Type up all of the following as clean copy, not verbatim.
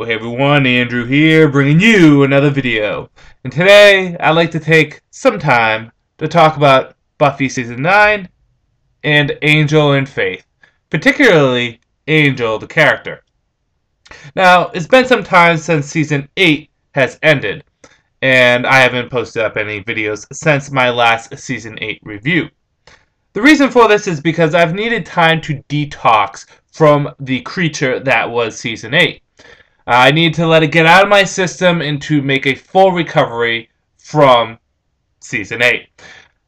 Hey everyone, Andrew here, bringing you another video. And today, I'd like to take some time to talk about Buffy Season 9 and Angel and Faith. Particularly, Angel, the character. Now, it's been some time since Season 8 has ended, and I haven't posted up any videos since my last Season 8 review. The reason for this is because I've needed time to detox from the creature that was Season 8. I need to let it get out of my system and to make a full recovery from Season 8.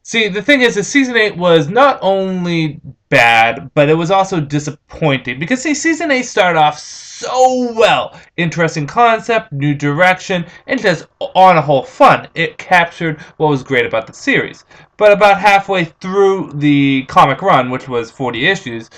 See, the thing is that Season 8 was not only bad, but it was also disappointing. Because, see, Season 8 started off so well. Interesting concept, new direction, and just on a whole fun. It captured what was great about the series. But about halfway through the comic run, which was 40 issues,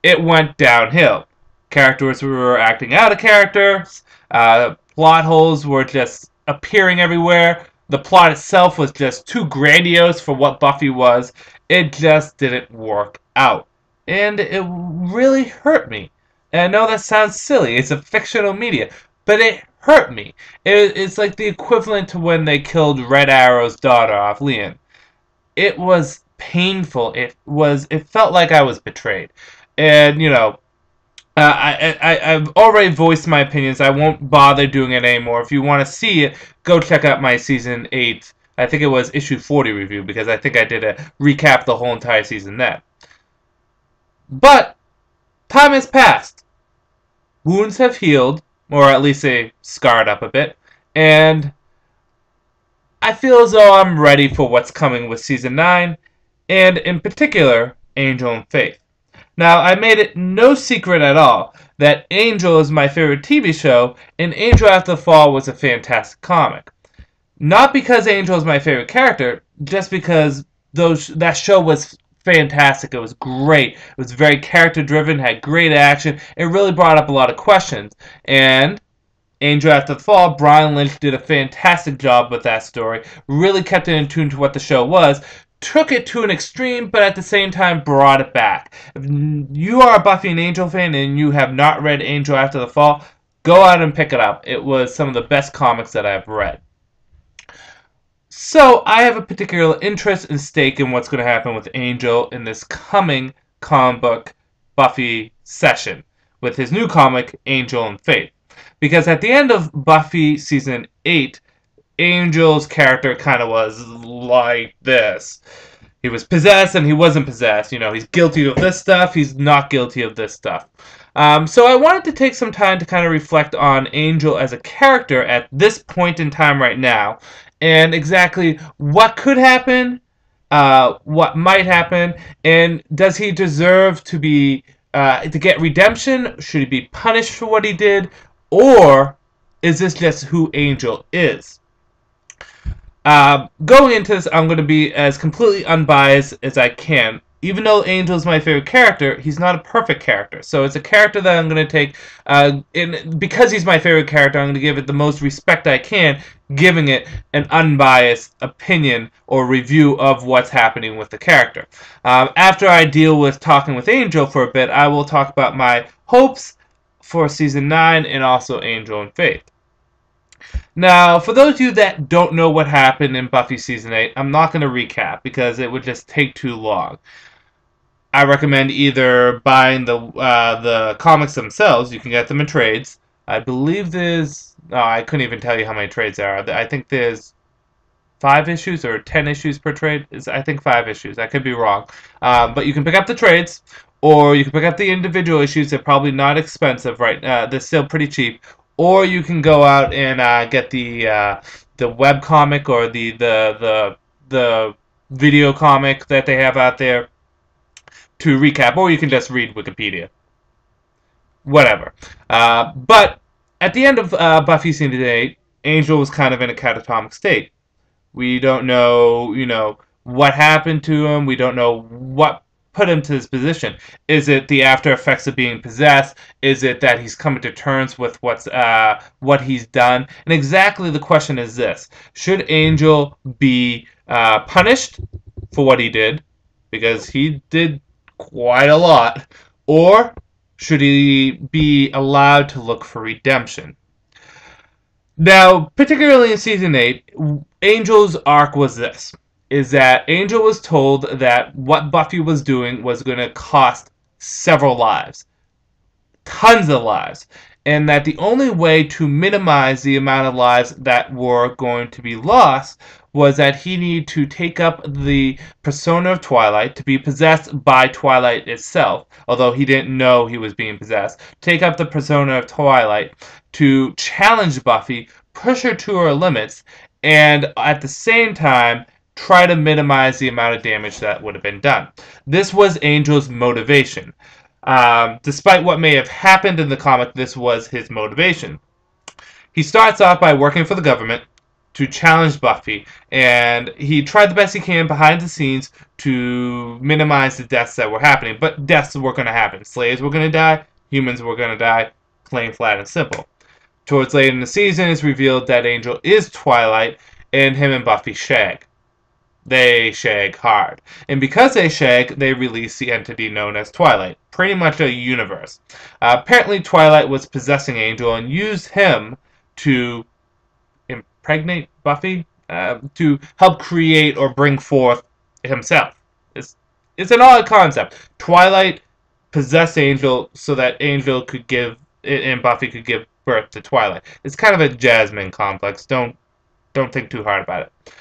it went downhill. Characters were acting out of characters. Plot holes were just appearing everywhere. The plot itself was just too grandiose for what Buffy was. It just didn't work out. And it really hurt me. And I know that sounds silly. It's a fictional media. But it hurt me. It's like the equivalent to when they killed Red Arrow's daughter off Leon. It was painful. It felt like I was betrayed. And, you know, I've already voiced my opinions. I won't bother doing it anymore. If you want to see it, go check out my Season 8, I think it was issue 40 review, because I think I did a recap the whole entire season then. But, time has passed. Wounds have healed, or at least they scarred up a bit, and I feel as though I'm ready for what's coming with Season 9, and in particular, Angel and Faith. Now, I made it no secret at all that Angel is my favorite TV show, and Angel After the Fall was a fantastic comic. Not because Angel is my favorite character, just because that show was fantastic. It was great. It was very character-driven, had great action. It really brought up a lot of questions. And Angel After the Fall, Brian Lynch did a fantastic job with that story. Really kept it in tune to what the show was. Took it to an extreme, but at the same time brought it back. If you are a Buffy and Angel fan and you have not read Angel After the Fall, go out and pick it up. It was some of the best comics that I've read. So, I have a particular interest and stake in what's going to happen with Angel in this coming comic book Buffy session with his new comic, Angel and Faith. Because at the end of Buffy Season 8, Angel's character kind of was like this. He was possessed and he wasn't possessed. You know, he's guilty of this stuff, he's not guilty of this stuff. So I wanted to take some time to kind of reflect on Angel as a character at this point in time right now, and exactly what could happen, what might happen, and does he deserve to get redemption? Should he be punished for what he did? Or is this just who Angel is? Going into this, I'm going to be as completely unbiased as I can. Even though Angel is my favorite character, he's not a perfect character. So it's a character that I'm going to take, because he's my favorite character, I'm going to give it the most respect I can, giving it an unbiased opinion or review of what's happening with the character. After I deal with talking with Angel for a bit, I will talk about my hopes for Season 9 and also Angel and Faith. Now, for those of you that don't know what happened in Buffy Season 8, I'm not going to recap because it would just take too long. I recommend either buying the comics themselves. You can get them in trades. I believe there's... Oh, I couldn't even tell you how many trades there are. I think there's 5 issues or 10 issues per trade. I think 5 issues. I could be wrong. But you can pick up the trades, or you can pick up the individual issues. They're probably not expensive, right? They're still pretty cheap. Or you can go out and get the web comic or the video comic that they have out there to recap, or you can just read Wikipedia. Whatever. But at the end of Buffy Season 8, Angel was kind of in a catatonic state. We don't know, you know, what happened to him. We don't know what put him to this position. Is it the after effects of being possessed? Is it that he's coming to terms with what he's done? And exactly the question is this: should Angel be punished for what he did, because he did quite a lot, or should he be allowed to look for redemption? Now, particularly in season 8, Angel's arc was this. Is that Angel was told that what Buffy was doing was going to cost several lives. Tons of lives. And that the only way to minimize the amount of lives that were going to be lost was that he needed to take up the persona of Twilight, to be possessed by Twilight itself, although he didn't know he was being possessed, take up the persona of Twilight to challenge Buffy, push her to her limits, and at the same time try to minimize the amount of damage that would have been done. This was Angel's motivation. Despite what may have happened in the comic, this was his motivation. He starts off by working for the government to challenge Buffy, and he tried the best he can behind the scenes to minimize the deaths that were happening. But deaths were going to happen. Slaves were going to die, humans were going to die, plain, flat, and simple. Towards late in the season, it's revealed that Angel is Twilight, and him and Buffy shag. They shag hard. And because they shag, they release the entity known as Twilight. Pretty much a universe. Apparently, Twilight was possessing Angel and used him to impregnate Buffy, to help create or bring forth himself. It's an odd concept. Twilight possessed Angel so that Angel could give, and Buffy could give birth to Twilight. It's kind of a Jasmine complex. Don't think too hard about it.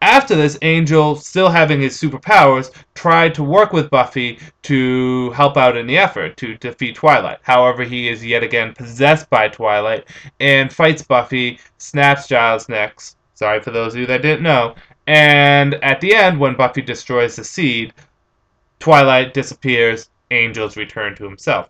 After this, Angel, still having his superpowers, tried to work with Buffy to help out in the effort to defeat Twilight. However, he is yet again possessed by Twilight and fights Buffy, snaps Giles' necks. Sorry for those of you that didn't know. And at the end, when Buffy destroys the seed, Twilight disappears, Angel's returned to himself.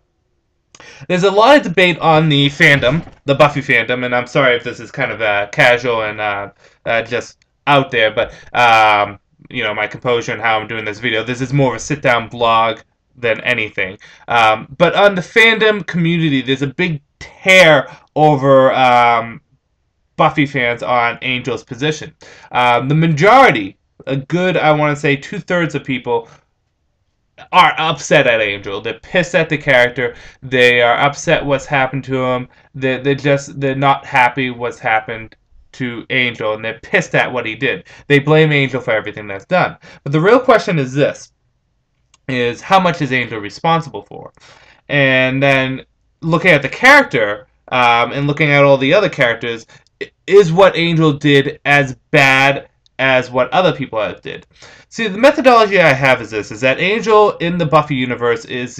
There's a lot of debate on the fandom, the Buffy fandom, and I'm sorry if this is kind of casual and just out there, but my composure and how I'm doing this video. This is more of a sit-down blog than anything. But on the fandom community, there's a big tear over Buffy fans on Angel's position. The majority, a good, I want to say, 2/3 of people are upset at Angel. They're pissed at the character. They are upset what's happened to him. They're not happy what's happened to Angel, and they're pissed at what he did. They blame Angel for everything that's done. But the real question is this, is how much is Angel responsible for? And then looking at the character, and looking at all the other characters, is what Angel did as bad as what other people did? See, the methodology I have is this: is that Angel in the Buffy universe is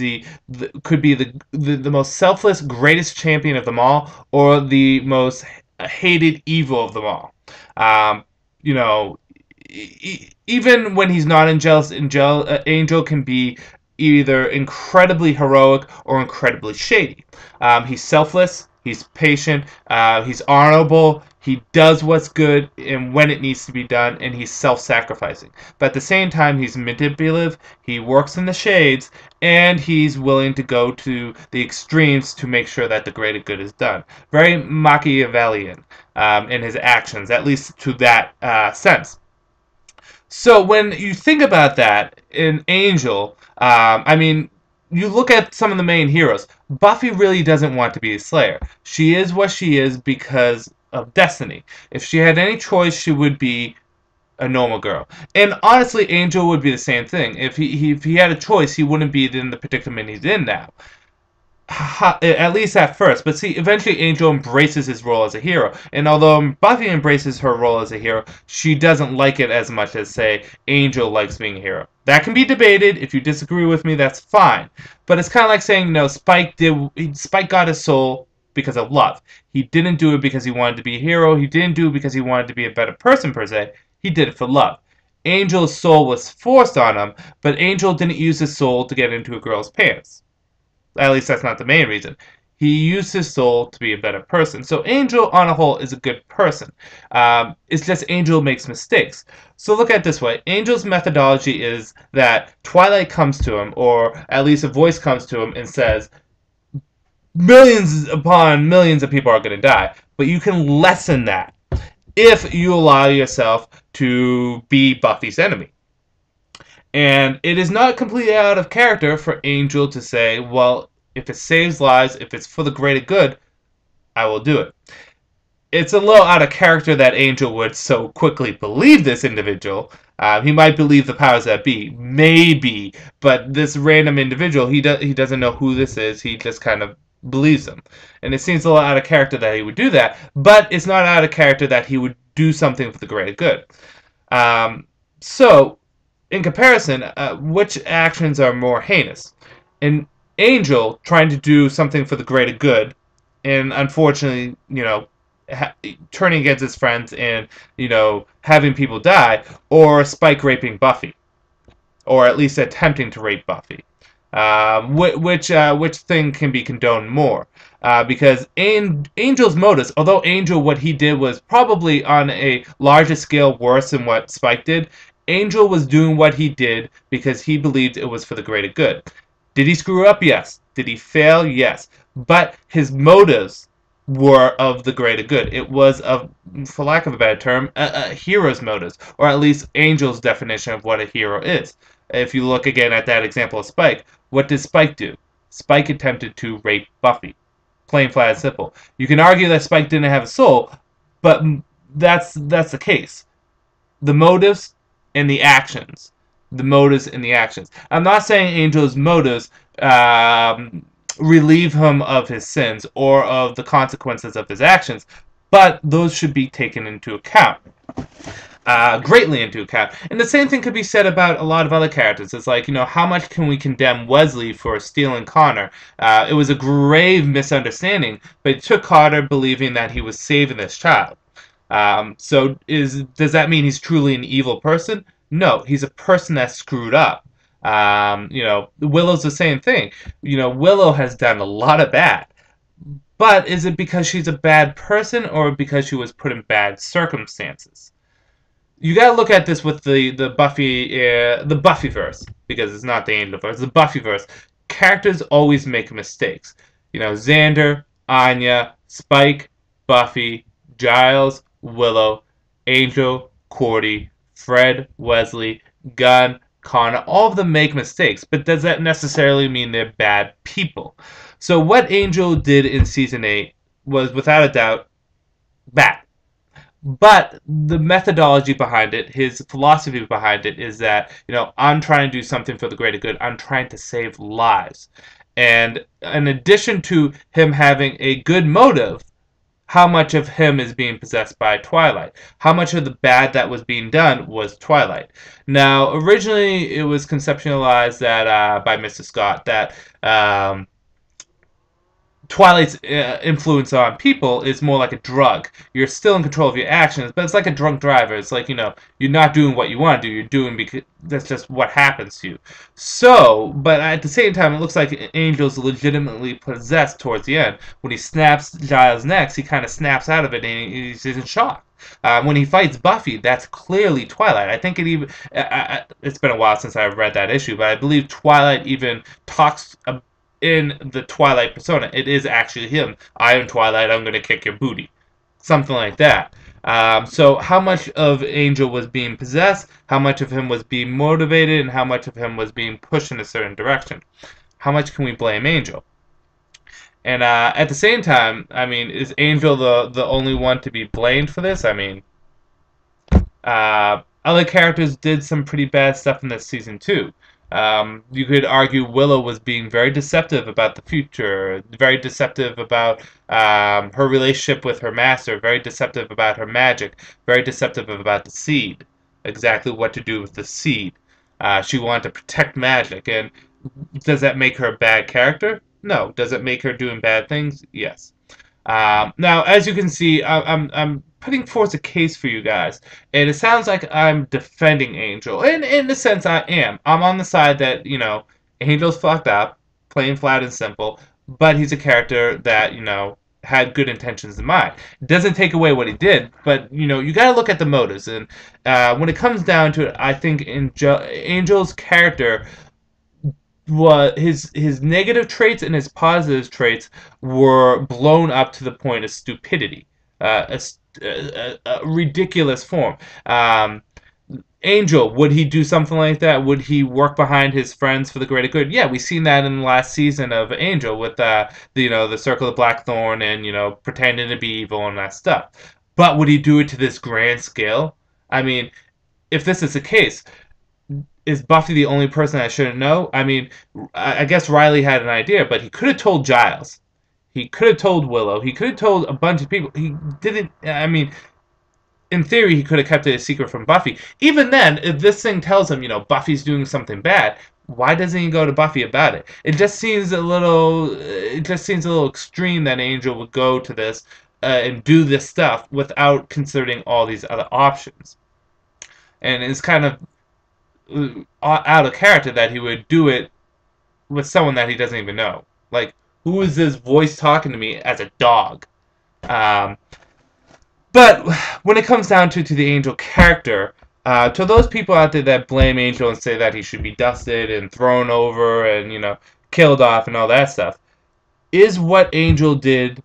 could be the most selfless, greatest champion of them all, or the most hated evil of them all. You know, even when he's not Angel can be either incredibly heroic or incredibly shady. He's selfless, he's patient, he's honorable, he does what's good and when it needs to be done, and he's self-sacrificing. But at the same time, he's manipulative, he works in the shades, and he's willing to go to the extremes to make sure that the greater good is done. Very Machiavellian in his actions, at least to that sense. So when you think about that in Angel, you look at some of the main heroes. Buffy really doesn't want to be a Slayer. She is what she is because of destiny. If she had any choice, she would be a normal girl. And honestly, Angel would be the same thing. If he had a choice, he wouldn't be in the predicament he's in now. At least at first. But see, eventually Angel embraces his role as a hero. And although Buffy embraces her role as a hero, she doesn't like it as much as, say, Angel likes being a hero. That can be debated. If you disagree with me, that's fine. But it's kind of like saying, no, Spike got his soul because of love. He didn't do it because he wanted to be a hero. He didn't do it because he wanted to be a better person, per se. He did it for love. Angel's soul was forced on him, but Angel didn't use his soul to get into a girl's pants. At least that's not the main reason. He used his soul to be a better person. So Angel, on a whole, is a good person. It's just Angel makes mistakes. So look at it this way. Angel's methodology is that Twilight comes to him, or at least a voice comes to him and says, millions upon millions of people are going to die. But you can lessen that if you allow yourself to be Buffy's enemy. And it is not completely out of character for Angel to say, well, if it saves lives, if it's for the greater good, I will do it. it's a little out of character that Angel would so quickly believe this individual. He might believe the powers that be, maybe, but this random individual, he doesn't know who this is. He just kind of believes them, and it seems a little out of character that he would do that. But it's not out of character that he would do something for the greater good. Um, so, in comparison, which actions are more heinous? An angel trying to do something for the greater good, and unfortunately, turning against his friends and having people die, or Spike raping Buffy, or at least attempting to rape Buffy. Which thing can be condoned more? Because Angel's motives, although Angel, what he did was probably on a larger scale worse than what Spike did, Angel was doing what he did because he believed it was for the greater good. Did he screw up? Yes. Did he fail? Yes. But his motives were of the greater good. It was, for lack of a better term, a hero's motives, or at least Angel's definition of what a hero is. If you look again at that example of Spike, what did Spike do? Spike attempted to rape Buffy. Plain, flat, and simple. You can argue that Spike didn't have a soul, but that's the case. The motives and the actions. The motives and the actions. I'm not saying Angel's motives relieve him of his sins or of the consequences of his actions, but those should be taken into account. Greatly into account. And the same thing could be said about a lot of other characters. It's like, how much can we condemn Wesley for stealing Connor? It was a grave misunderstanding, but it took Carter believing that he was saving this child. So does that mean he's truly an evil person? No, he's a person that screwed up. Willow's the same thing. Willow has done a lot of bad. But is it because she's a bad person or because she was put in bad circumstances? You gotta look at this with the Buffyverse, because it's not the Angelverse. The Buffyverse. Characters always make mistakes. Xander, Anya, Spike, Buffy, Giles, Willow, Angel, Cordy, Fred, Wesley, Gunn, Connor, all of them make mistakes, but does that necessarily mean they're bad people? So what Angel did in Season 8 was, without a doubt, bad. But the methodology behind it, his philosophy behind it, is that, I'm trying to do something for the greater good. I'm trying to save lives. And in addition to him having a good motive, how much of him is being possessed by Twilight? How much of the bad that was being done was Twilight? Now, originally it was conceptualized that by Mr. Scott that Twilight's influence on people is more like a drug. You're still in control of your actions, but it's like a drunk driver. It's like, you're not doing what you want to do. You're doing because that's just what happens to you. So, but at the same time, it looks like Angel's legitimately possessed towards the end. When he snaps Giles' neck, he kind of snaps out of it and he's in shock. When he fights Buffy, that's clearly Twilight. I think it's been a while since I've read that issue, but I believe Twilight even talks in the Twilight persona. It is actually him. I am Twilight, I'm going to kick your booty. Something like that. So how much of Angel was being possessed, how much of him was being motivated, and how much of him was being pushed in a certain direction? How much can we blame Angel? And at the same time, is Angel the only one to be blamed for this? Other characters did some pretty bad stuff in this season too. You could argue Willow was being very deceptive about the future, very deceptive about her relationship with her master, very deceptive about her magic, very deceptive about the seed, exactly what to do with the seed. She wanted to protect magic, and does that make her a bad character? No. Does it make her doing bad things? Yes. Now, as you can see, I'm putting forth a case for you guys, and it sounds like I'm defending Angel. And in a sense, I am. I'm on the side that, Angel's fucked up, plain, flat, and simple, but he's a character that, had good intentions in mind. It doesn't take away what he did, but, you gotta look at the motives. And when it comes down to it, I think Angel's character his negative traits and his positive traits were blown up to the point of stupidity, a ridiculous form. Angel, would he do something like that? Would he work behind his friends for the greater good? Yeah, we've seen that in the last season of Angel with the Circle of Blackthorn and pretending to be evil and that stuff. But would he do it to this grand scale? I mean, if this is the case, is Buffy the only person that shouldn't know? I mean, I guess Riley had an idea, but he could have told Giles. He could have told Willow. He could have told a bunch of people. He didn't. I mean, in theory, he could have kept it a secret from Buffy. Even then, if this thing tells him, Buffy's doing something bad, why doesn't he go to Buffy about it? It just seems a little. It just seems a little extreme that Angel would go to this and do this stuff without considering all these other options. And it's kind of out of character that he would do it with someone that he doesn't even know. Like, who is this voice talking to me as a dog? Um, But when it comes down to the Angel character, to those people out there that blame Angel and say that he should be dusted and thrown over and killed off and all that stuff, is what Angel did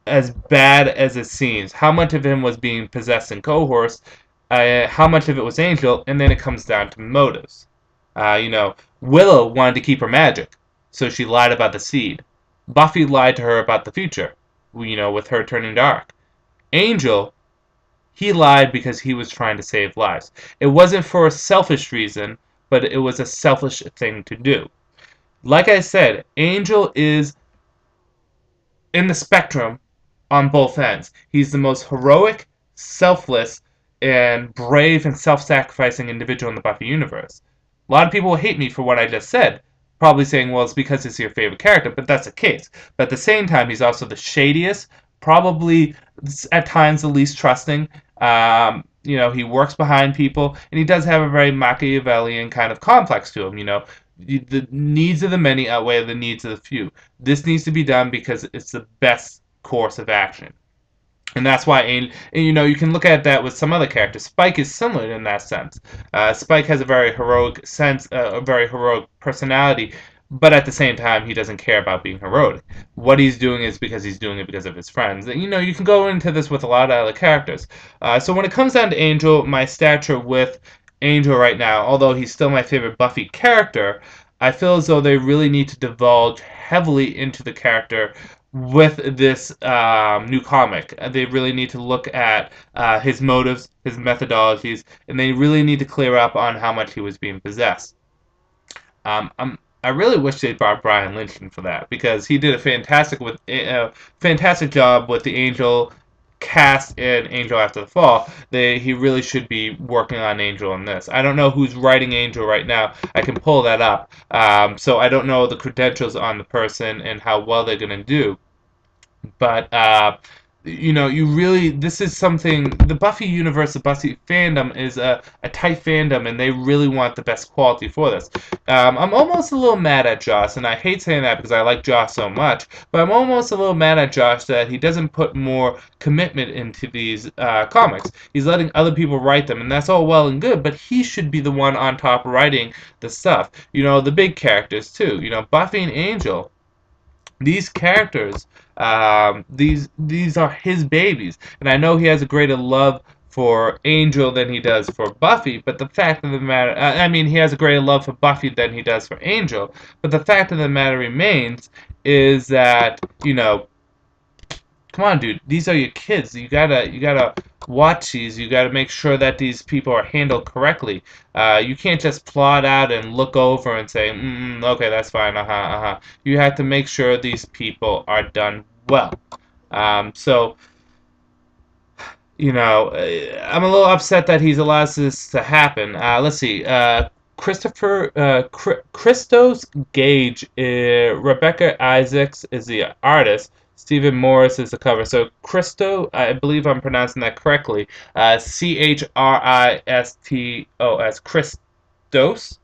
as bad as it seems? How much of him was being possessed and coerced? How much of it was Angel? And then it comes down to motives. Willow wanted to keep her magic, so she lied about the seed. Buffy lied to her about the future, with her turning dark. Angel, he lied because he was trying to save lives. It wasn't for a selfish reason, but it was a selfish thing to do. Like I said, Angel is in the spectrum on both ends. He's the most heroic, selfless, and brave and self-sacrificing individual in the Buffy universe. A lot of people will hate me for what I just said, probably saying, well, it's because it's your favorite character, but that's the case. But at the same time, he's also the shadiest, probably at times the least trusting. He works behind people, and he does have a very Machiavellian kind of complex to him. The needs of the many outweigh the needs of the few. This needs to be done because it's the best course of action. And that's why, you can look at that with some other characters. Spike is similar in that sense. Spike has a very heroic sense, a very heroic personality, but at the same time, he doesn't care about being heroic. What he's doing is because he's doing it because of his friends. And, you can go into this with a lot of other characters. So when it comes down to Angel, my stature with Angel right now, although he's still my favorite Buffy character, I feel as though they really need to divulge heavily into the character with this new comic. They really need to look at his motives, his methodologies, and they really need to clear up on how much he was being possessed. I really wish they brought Brian Lynch in for that, because he did a fantastic job with the Angel cast in Angel After the Fall. He really should be working on Angel in this. I don't know who's writing Angel right now. I can pull that up. So I don't know the credentials on the person and how well they're going to do. But this is something. The Buffy universe, the Buffy fandom is a tight fandom, and they really want the best quality for this. I'm almost a little mad at Joss, and I hate saying that because I like Joss so much, but I'm almost a little mad at Joss that he doesn't put more commitment into these comics. He's letting other people write them, and that's all well and good, but he should be the one on top writing the stuff. The big characters too. Buffy and Angel. These characters, these are his babies, and I know he has a greater love for Angel than he does for Buffy. But the fact of the matter, he has a greater love for Buffy than he does for Angel. But the fact of the matter remains is that come on, dude, these are your kids. You gotta watch these. You gotta make sure that these people are handled correctly. You can't just plot out and look over and say, okay, that's fine, You have to make sure these people are done well. So, I'm a little upset that he's allowed this to happen. Let's see. Christos Gage, Rebecca Isaacs is the artist. Stephen Morris is the cover. So Christo, I believe I'm pronouncing that correctly. Christos, Christos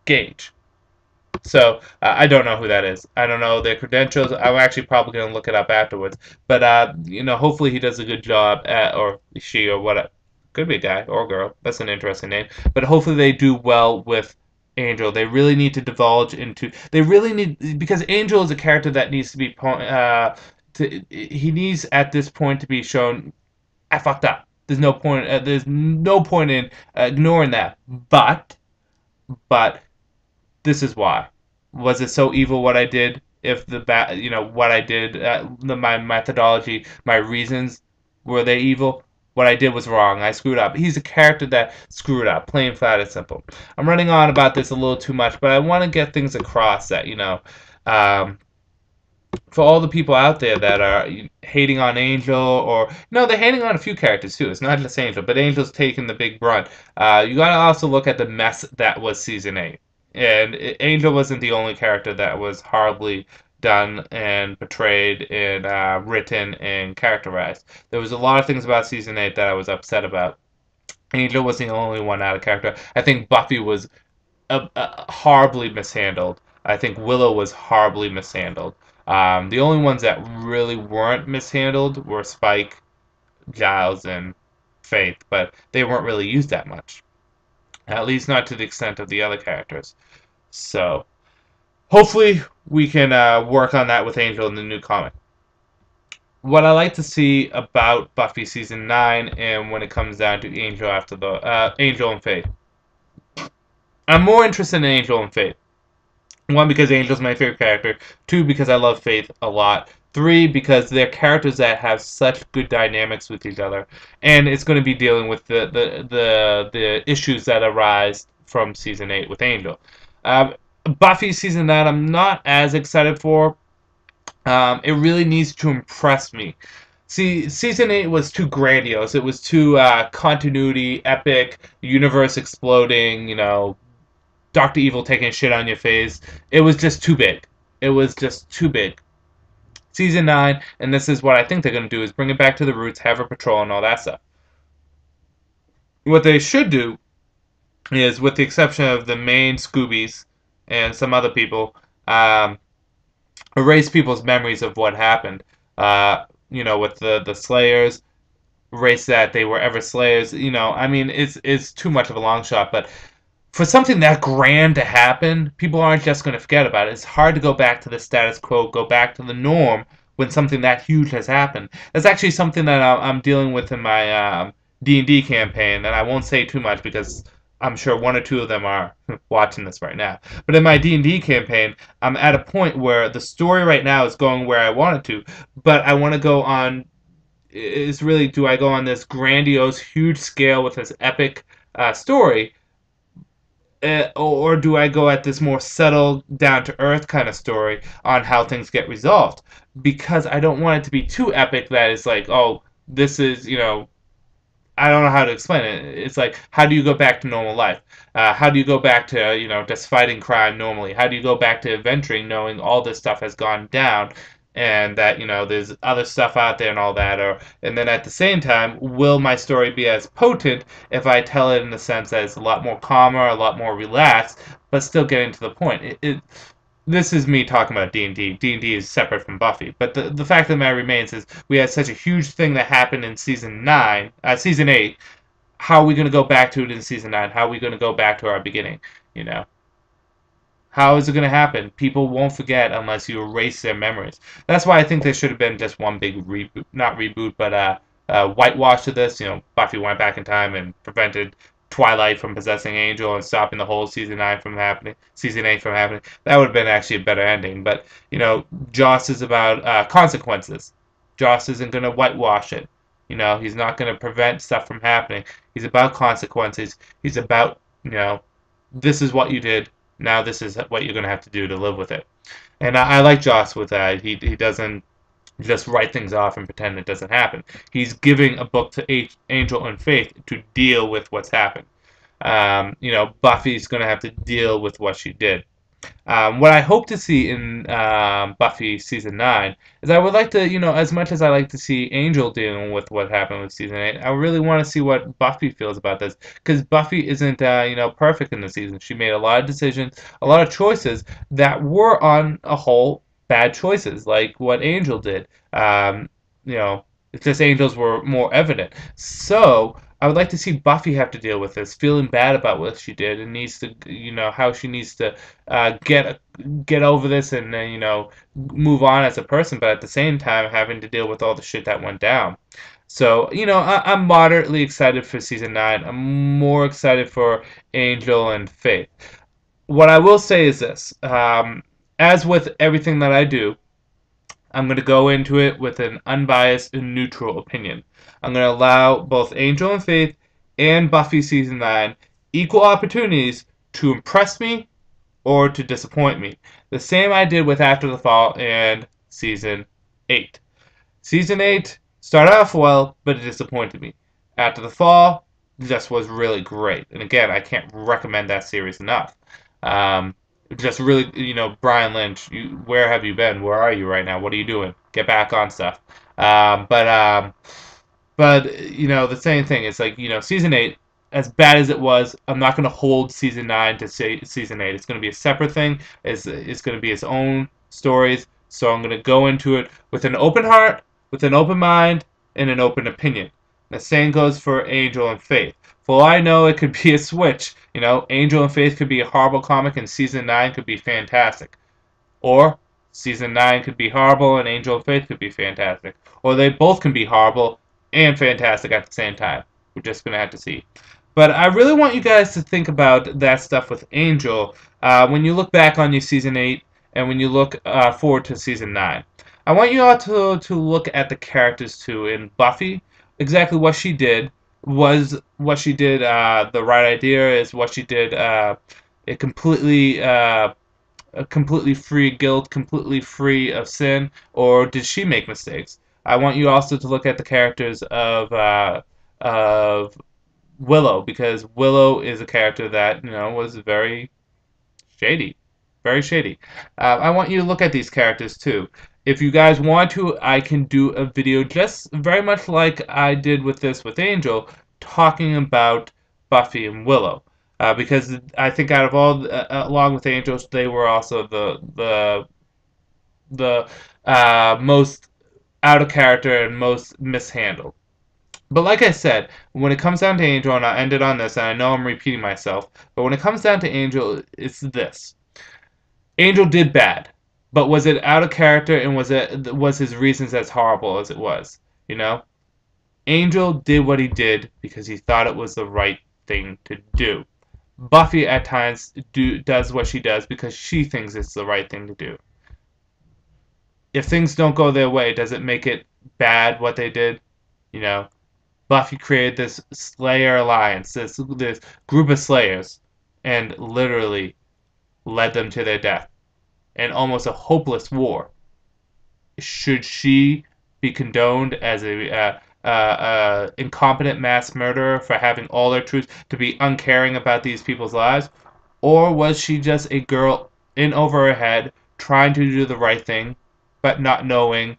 Gage. So I don't know who that is. I don't know their credentials. I'm actually probably going to look it up afterwards. But hopefully he does a good job or she or whatever. Could be a guy or a girl. That's an interesting name. But hopefully they do well with Angel. They really need to divulge into. They really need, because Angel is a character that needs to be. He needs at this point to be shown. I fucked up. There's no point. There's no point in ignoring that. But this is why. Was it so evil what I did? If what I did, my methodology, my reasons, were they evil? What I did was wrong. I screwed up. He's a character that screwed up, plain flat and simple. I'm running on about this a little too much, but I want to get things across that, um, for all the people out there that are hating on Angel, or no, they're hating on a few characters too. It's not just Angel, but Angel's taking the big brunt. You gotta also look at the mess that was season 8, and Angel wasn't the only character that was horribly done and portrayed and written and characterized. There was a lot of things about season 8 that I was upset about. Angel was the only one out of character. I think Buffy was horribly mishandled. I think Willow was horribly mishandled. The only ones that really weren't mishandled were Spike, Giles, and Faith, but they weren't really used that much. At least not to the extent of the other characters. So, hopefully, we can work on that with Angel in the new comic. What I like to see about Buffy season 9, and when it comes down to Angel after the Angel and Faith, I'm more interested in Angel and Faith. One, because Angel's my favorite character. Two, because I love Faith a lot. Three, because they're characters that have such good dynamics with each other. And it's going to be dealing with the issues that arise from Season 8 with Angel. Buffy Season 9, I'm not as excited for. It really needs to impress me. See, Season 8 was too grandiose. It was too continuity, epic, universe exploding, Dr. Evil taking shit on your face. It was just too big. It was just too big. Season 9, and this is what I think they're going to do, is bring it back to the roots, have a patrol, and all that stuff. What they should do is, with the exception of the main Scoobies and some other people, erase people's memories of what happened. With the Slayers, erase that they were ever Slayers. I mean, it's too much of a long shot, but for something that grand to happen, people aren't just going to forget about it. It's hard to go back to the status quo, go back to the norm when something that huge has happened. That's actually something that I'm dealing with in my D&D campaign, and I won't say too much because I'm sure one or two of them are watching this right now. But in my D&D campaign, I'm at a point where the story right now is going where I want it to, but I want to go on. Is really, do I go on this grandiose, huge scale with this epic story? Or do I go at this more subtle, down-to-earth kind of story on how things get resolved? Because I don't want it to be too epic that it's like, oh, this is, I don't know how to explain it. It's like, how do you go back to normal life? How do you go back to, just fighting crime normally? How do you go back to adventuring knowing all this stuff has gone down and that, there's other stuff out there and all that? And then at the same time, will my story be as potent if I tell it in the sense that it's a lot more calmer, a lot more relaxed, but still getting to the point? This is me talking about D&D. D&D is separate from Buffy. But the fact of the matter remains is we had such a huge thing that happened in season 8. How are we going to go back to it in season 9? How are we going to go back to our beginning? How is it going to happen? People won't forget unless you erase their memories. That's why I think there should have been just one big reboot, not reboot, but whitewash to this. Buffy went back in time and prevented Twilight from possessing Angel and stopping the whole season 8 from happening. That would have been actually a better ending. But Joss is about consequences. Joss isn't going to whitewash it. He's not going to prevent stuff from happening. He's about consequences. He's about this is what you did. Now this is what you're going to have to do to live with it. And I like Joss with that. He doesn't just write things off and pretend it doesn't happen. He's giving a book to Angel and Faith to deal with what's happened. Buffy's going to have to deal with what she did. What I hope to see in Buffy season 9 is I would like to, as much as I like to see Angel dealing with what happened with season 8, I really want to see what Buffy feels about this. Because Buffy isn't, perfect in the season. She made a lot of decisions, a lot of choices that were on a whole bad choices, like what Angel did. It's just Angels were more evident. So, I would like to see Buffy have to deal with this, feeling bad about what she did, and needs to, how she needs to get over this and move on as a person, but at the same time having to deal with all the shit that went down. So, I'm moderately excited for season 9. I'm more excited for Angel and Faith. What I will say is this: as with everything that I do, I'm going to go into it with an unbiased and neutral opinion. I'm going to allow both Angel and Faith and Buffy season 9 equal opportunities to impress me or to disappoint me. The same I did with After the Fall and season 8. Season 8 started off well, but it disappointed me. After the Fall just was really great. And again, I can't recommend that series enough. Um, just really, Brian Lynch, where have you been? Where are you right now? What are you doing? Get back on stuff. Um, but um, but the same thing. It's like season 8, as bad as it was, I'm not going to hold season 9 to say season 8. It's going to be a separate thing. It's going to be its own stories. So I'm going to go into it with an open heart, with an open mind, and an open opinion. The same goes for Angel and Faith. For all I know, it could be a switch. Angel and Faith could be a horrible comic, and season 9 could be fantastic. Or season 9 could be horrible, and Angel and Faith could be fantastic. Or they both can be horrible and fantastic at the same time. We're just going to have to see. But I really want you guys to think about that stuff with Angel when you look back on your season 8 and when you look forward to season 9. I want you all to look at the characters too. In Buffy, exactly what she did was what she did. The right idea is what she did. It completely free of guilt, completely free of sin, or did she make mistakes? I want you also to look at the characters of Willow, because Willow is a character that was shady, very shady. I want you to look at these characters too. If you guys want to, I can do a video just very much like I did with this with Angel, talking about Buffy and Willow. Because I think out of all, along with Angels, they were also the most out of character and most mishandled. But like I said, when it comes down to Angel, and I ended on this, and I know I'm repeating myself, but when it comes down to Angel, it's this. Angel did bad, but was it out of character, and was his reasons as horrible as it was? You know, Angel did what he did because he thought it was the right thing to do. Buffy at times does what she does because she thinks it's the right thing to do. If things don't go their way, does it make it bad what they did? You know, Buffy created this Slayer alliance, this group of Slayers, and literally led them to their death and almost a hopeless war. Should she be condoned as a incompetent mass murderer for having all her truth, to be uncaring about these people's lives? Or was she just a girl in over her head trying to do the right thing but not knowing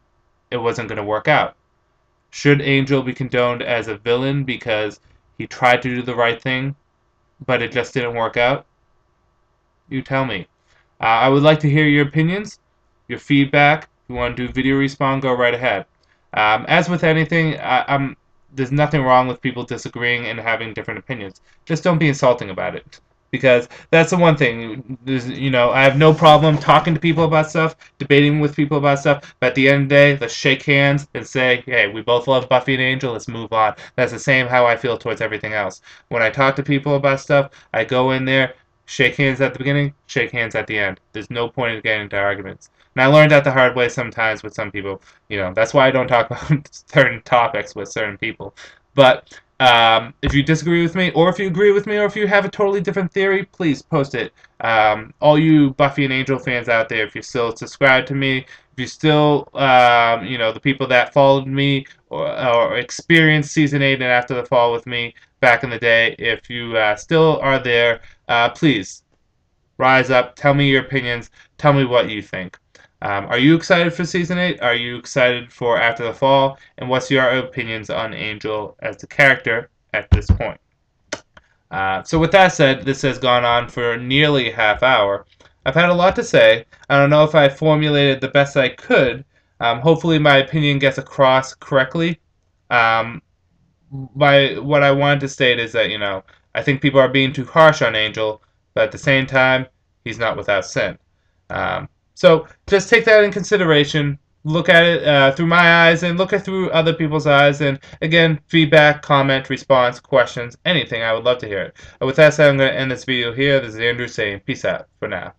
it wasn't going to work out? Should Angel be condoned as a villain because he tried to do the right thing but it just didn't work out? You tell me. I would like to hear your opinions, your feedback. If you want to do video respawn, go right ahead. As with anything, there's nothing wrong with people disagreeing and having different opinions. Just don't be insulting about it. Because that's the one thing. I have no problem talking to people about stuff, debating with people about stuff, but at the end of the day, let's shake hands and say, hey, we both love Buffy and Angel, let's move on. That's the same how I feel towards everything else. When I talk to people about stuff, I go in there, shake hands at the beginning, shake hands at the end. There's no point in getting into arguments. And I learned that the hard way sometimes with some people. That's why I don't talk about certain topics with certain people. But if you disagree with me, or if you agree with me, or if you have a totally different theory, please post it. All you Buffy and Angel fans out there, if you still subscribe to me, if you still, the people that followed me or experienced Season 8 and After the Fall with me back in the day, if you still are there, please rise up, tell me your opinions, tell me what you think. Are you excited for Season 8? Are you excited for After the Fall? And what's your opinions on Angel as the character at this point? So with that said, this has gone on for nearly a half hour. I've had a lot to say. I don't know if I formulated the best I could. Hopefully my opinion gets across correctly. what I wanted to state is that I think people are being too harsh on Angel, but at the same time, he's not without sin. So just take that in consideration. Look at it through my eyes and look at it through other people's eyes. And again, feedback, comment, response, questions, anything. I would love to hear it. With that said, I'm going to end this video here. This is Andrew saying peace out for now.